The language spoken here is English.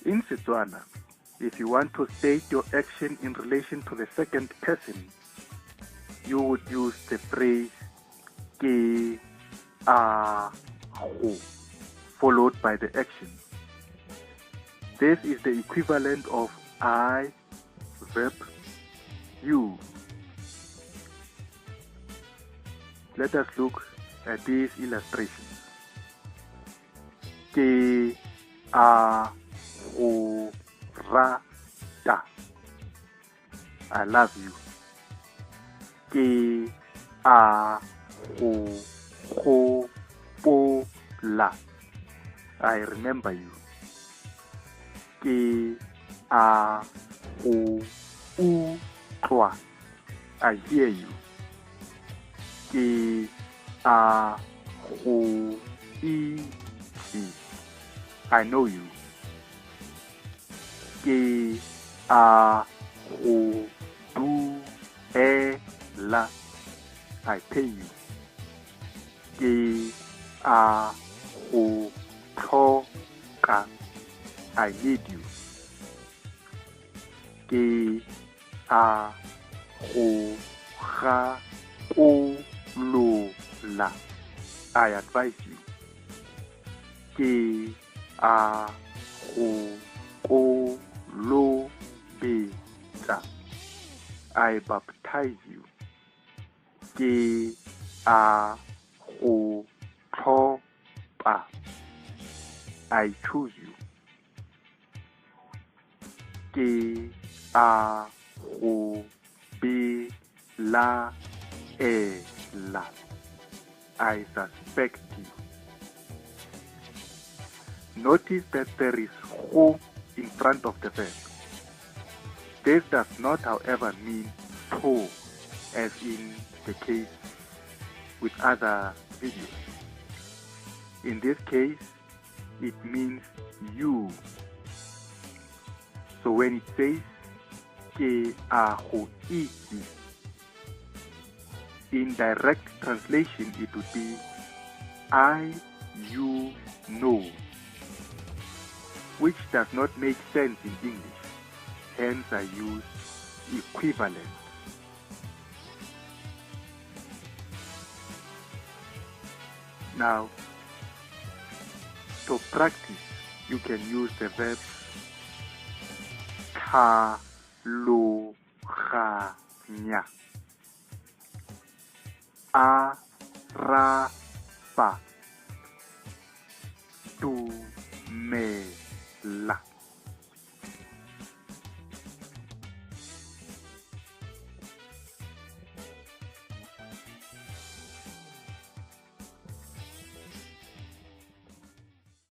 In Setswana, if you want to state your action in relation to the second person, you would use the phrase ke a go followed by the action. This is the equivalent of I, verb, you. Let us look at these illustrations. Ke a go rata. I love you. Ke a go gopola. I remember you. Ke a go utlwa. I hear you. Ke a go itse. I know you. Ke a go duela. I pay you. Ke a go tlhoka. I need you. Ke a go gakolola. I advise you. Ke a go kolobetsa. I baptize you. Ke a go tlhopha. I choose you. Ke a go belaela. I suspect you. Notice that there is go in front of the verb. This does not, however, mean to, as in the case with other videos. In this case, it means you. So when it says ke a go itse, in direct translation it would be I, you, know, which does not make sense in English. Hence I use equivalent. Now, to practice, you can use the verb tlhaloganya, araba, dumela.